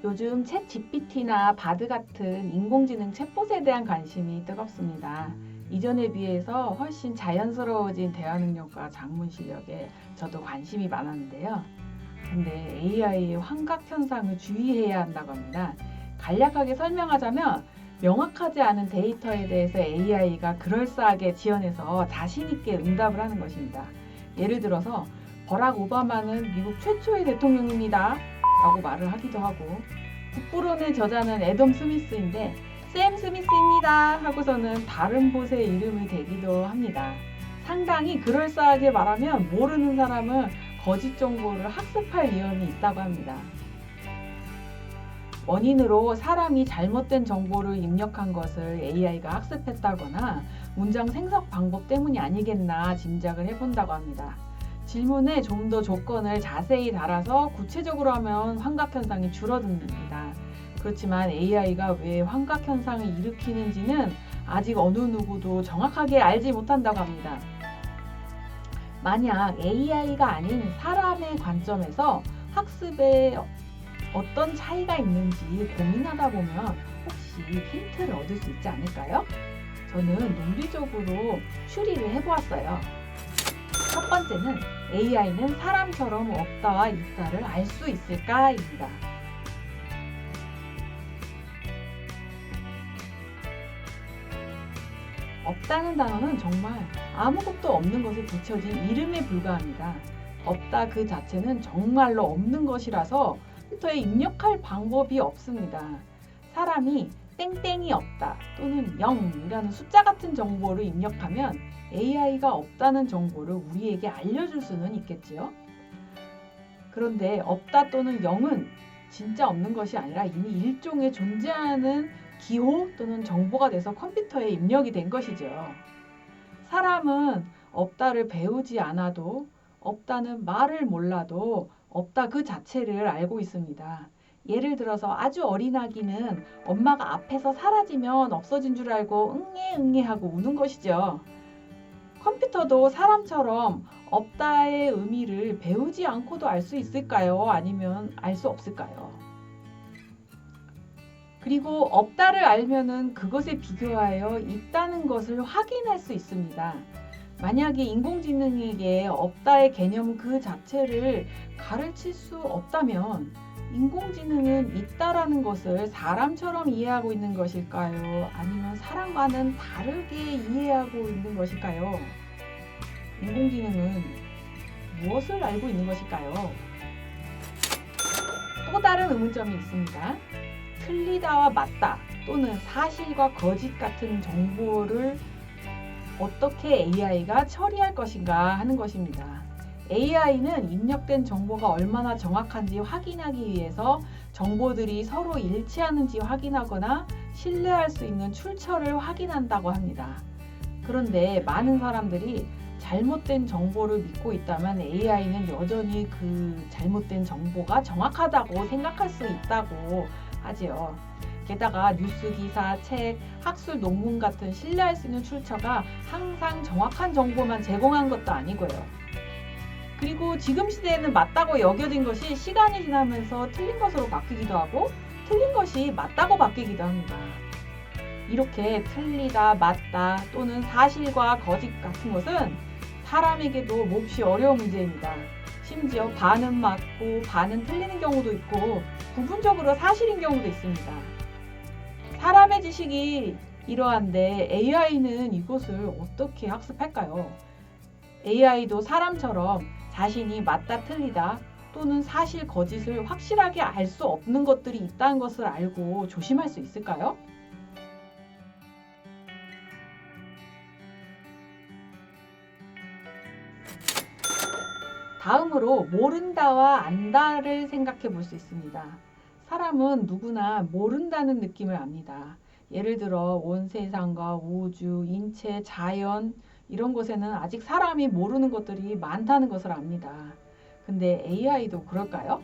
요즘 챗 GPT나 바드 같은 인공지능 챗봇에 대한 관심이 뜨겁습니다. 이전에 비해서 훨씬 자연스러워진 대화 능력과 작문 실력에 저도 관심이 많았는데요. 근데 AI의 환각 현상을 주의해야 한다고 합니다. 간략하게 설명하자면 명확하지 않은 데이터에 대해서 AI가 그럴싸하게 지어내서 자신 있게 응답을 하는 것입니다. 예를 들어서 버락 오바마는 미국 최초의 대통령입니다 라고 말을 하기도 하고, 국부론의 저자는 애덤 스미스인데 샘 스미스입니다 하고서는 다른 곳의 이름을 대기도 합니다. 상당히 그럴싸하게 말하면 모르는 사람은 거짓 정보를 학습할 위험이 있다고 합니다. 원인으로 사람이 잘못된 정보를 입력한 것을 AI가 학습했다거나 문장 생성 방법 때문이 아니겠나 짐작을 해본다고 합니다. 질문에 좀 더 조건을 자세히 달아서 구체적으로 하면 환각 현상이 줄어듭니다. 그렇지만 AI가 왜 환각 현상을 일으키는지는 아직 어느 누구도 정확하게 알지 못한다고 합니다. 만약 AI가 아닌 사람의 관점에서 학습에 어떤 차이가 있는지 고민하다 보면 혹시 힌트를 얻을 수 있지 않을까요? 저는 논리적으로 추리를 해보았어요. 첫 번째는 AI는 사람처럼 없다와 있다를 알 수 있을까입니다. 없다는 단어는 정말 아무것도 없는 것에 붙여진 이름에 불과합니다. 없다 그 자체는 정말로 없는 것이라서 컴퓨터에 입력할 방법이 없습니다. 사람이 땡땡이 없다 또는 0이라는 숫자 같은 정보를 입력하면 AI가 없다는 정보를 우리에게 알려줄 수는 있겠지요. 그런데 없다 또는 0은 진짜 없는 것이 아니라 이미 일종의 존재하는 기호 또는 정보가 돼서 컴퓨터에 입력이 된 것이죠. 사람은 없다를 배우지 않아도, 없다는 말을 몰라도 없다 그 자체를 알고 있습니다. 예를 들어서 아주 어린 아기는 엄마가 앞에서 사라지면 없어진 줄 알고 응애 하고 우는 것이죠. 컴퓨터도 사람처럼 없다의 의미를 배우지 않고도 알 수 있을까요? 아니면 알 수 없을까요? 그리고 없다를 알면은 그것에 비교하여 있다는 것을 확인할 수 있습니다. 만약에 인공지능에게 없다의 개념 그 자체를 가르칠 수 없다면 인공지능은 있다라는 것을 사람처럼 이해하고 있는 것일까요? 아니면 사람과는 다르게 이해하고 있는 것일까요? 인공지능은 무엇을 알고 있는 것일까요? 또 다른 의문점이 있습니다. 틀리다와 맞다 또는 사실과 거짓 같은 정보를 어떻게 AI가 처리할 것인가 하는 것입니다. AI는 입력된 정보가 얼마나 정확한지 확인하기 위해서 정보들이 서로 일치하는지 확인하거나 신뢰할 수 있는 출처를 확인한다고 합니다. 그런데 많은 사람들이 잘못된 정보를 믿고 있다면 AI는 여전히 그 잘못된 정보가 정확하다고 생각할 수 있다고 하지요. 게다가 뉴스 기사, 책, 학술 논문 같은 신뢰할 수 있는 출처가 항상 정확한 정보만 제공한 것도 아니고요. 그리고 지금 시대에는 맞다고 여겨진 것이 시간이 지나면서 틀린 것으로 바뀌기도 하고 틀린 것이 맞다고 바뀌기도 합니다. 이렇게 틀리다, 맞다 또는 사실과 거짓 같은 것은 사람에게도 몹시 어려운 문제입니다. 심지어 반은 맞고 반은 틀리는 경우도 있고 부분적으로 사실인 경우도 있습니다. 사람의 지식이 이러한데 AI는 이것을 어떻게 학습할까요? AI도 사람처럼 자신이 맞다 틀리다 또는 사실 거짓을 확실하게 알 수 없는 것들이 있다는 것을 알고 조심할 수 있을까요? 다음으로 모른다와 안다를 생각해 볼 수 있습니다. 사람은 누구나 모른다는 느낌을 압니다. 예를 들어 온 세상과 우주, 인체, 자연 이런 곳에는 아직 사람이 모르는 것들이 많다는 것을 압니다. 근데 AI도 그럴까요?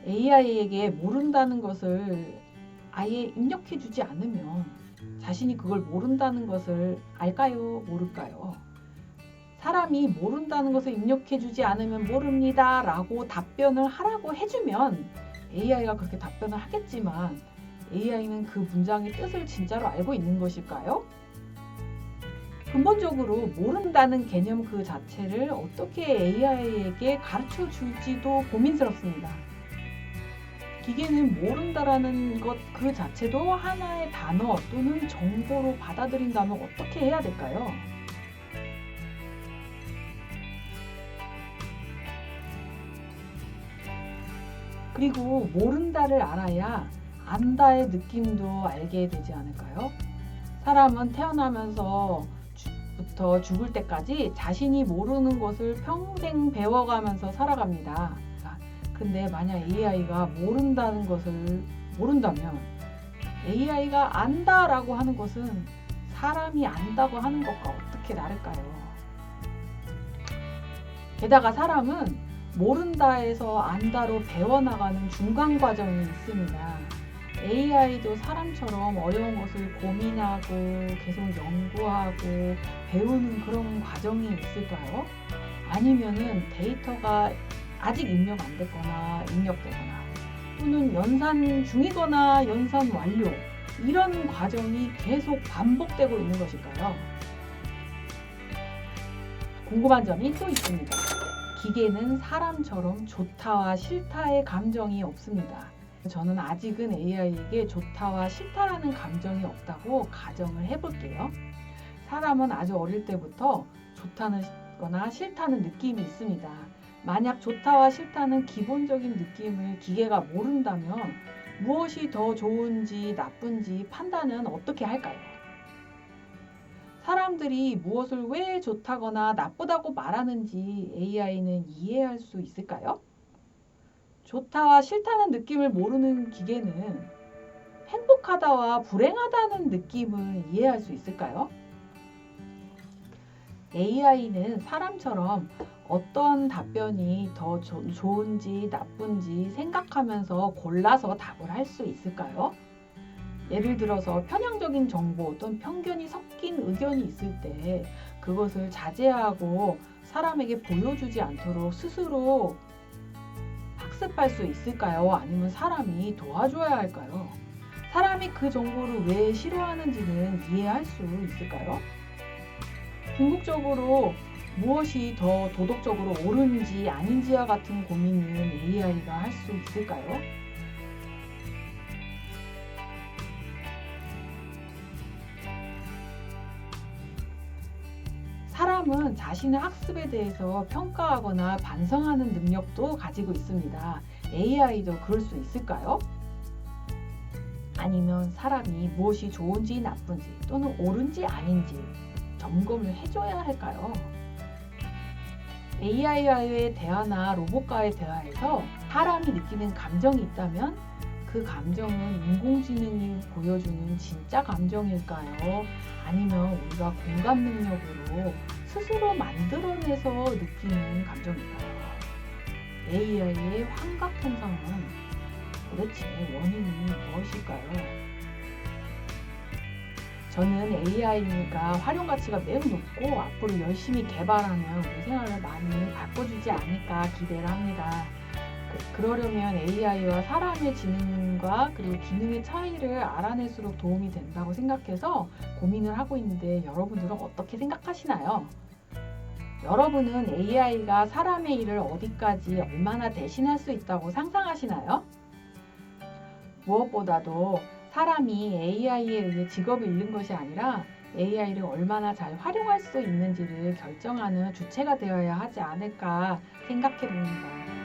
AI에게 모른다는 것을 아예 입력해 주지 않으면 자신이 그걸 모른다는 것을 알까요? 모를까요? 사람이 모른다는 것을 입력해 주지 않으면 모릅니다 라고 답변을 하라고 해주면 AI가 그렇게 답변을 하겠지만 AI는 그 문장의 뜻을 진짜로 알고 있는 것일까요? 근본적으로 모른다는 개념 그 자체를 어떻게 AI에게 가르쳐 줄지도 고민스럽습니다. 기계는 모른다라는 것 그 자체도 하나의 단어 또는 정보로 받아들인다면 어떻게 해야 될까요? 그리고 모른다를 알아야 안다의 느낌도 알게 되지 않을까요? 사람은 태어나면서 부터 죽을 때까지 자신이 모르는 것을 평생 배워가면서 살아갑니다. 근데 만약 AI가 모른다는 것을 모른다면 AI가 안다라고 하는 것은 사람이 안다고 하는 것과 어떻게 다를까요? 게다가 사람은 모른다에서 안다로 배워나가는 중간 과정이 있습니다. AI도 사람처럼 어려운 것을 고민하고 계속 연구하고 배우는 그런 과정이 있을까요? 아니면은 데이터가 아직 입력 안 됐거나 입력되거나 또는 연산 중이거나 연산 완료 이런 과정이 계속 반복되고 있는 것일까요? 궁금한 점이 또 있습니다. 기계는 사람처럼 좋다와 싫다의 감정이 없습니다. 저는 아직은 AI에게 좋다와 싫다라는 감정이 없다고 가정을 해볼게요. 사람은 아주 어릴 때부터 좋다는 거나 싫다는 느낌이 있습니다. 만약 좋다와 싫다는 기본적인 느낌을 기계가 모른다면 무엇이 더 좋은지 나쁜지 판단은 어떻게 할까요? 사람들이 무엇을 왜 좋다거나 나쁘다고 말하는지 AI는 이해할 수 있을까요? 좋다와 싫다는 느낌을 모르는 기계는 행복하다와 불행하다는 느낌을 이해할 수 있을까요? AI는 사람처럼 어떤 답변이 더 좋은지 나쁜지 생각하면서 골라서 답을 할 수 있을까요? 예를 들어서 편향적인 정보 또는 편견이 섞인 의견이 있을 때 그것을 자제하고 사람에게 보여주지 않도록 스스로 학습할 수 있을까요? 아니면 사람이 도와줘야 할까요? 사람이 그 정보를 왜 싫어하는지는 이해할 수 있을까요? 궁극적으로 무엇이 더 도덕적으로 옳은지 아닌지와 같은 고민은 AI가 할 수 있을까요? 사람은 자신의 학습에 대해서 평가하거나 반성하는 능력도 가지고 있습니다. AI도 그럴 수 있을까요? 아니면 사람이 무엇이 좋은지 나쁜지 또는 옳은지 아닌지 점검을 해줘야 할까요? AI와의 대화나 로봇과의 대화에서 사람이 느끼는 감정이 있다면 그 감정은 인공지능이 보여주는 진짜 감정일까요? 아니면 우리가 공감 능력으로 스스로 만들어내서 느끼는 감정일까요? AI의 환각 현상은 도대체 원인이 무엇일까요? 저는 AI가 활용 가치가 매우 높고 앞으로 열심히 개발하면 우리 생활을 많이 바꿔주지 않을까 기대를 합니다. 그러려면 AI와 사람의 지능과 그리고 기능의 차이를 알아낼수록 도움이 된다고 생각해서 고민을 하고 있는데 여러분들은 어떻게 생각하시나요? 여러분은 AI가 사람의 일을 어디까지 얼마나 대신할 수 있다고 상상하시나요? 무엇보다도 사람이 AI에 의해 직업을 잃는 것이 아니라 AI를 얼마나 잘 활용할 수 있는지를 결정하는 주체가 되어야 하지 않을까 생각해 봅니다.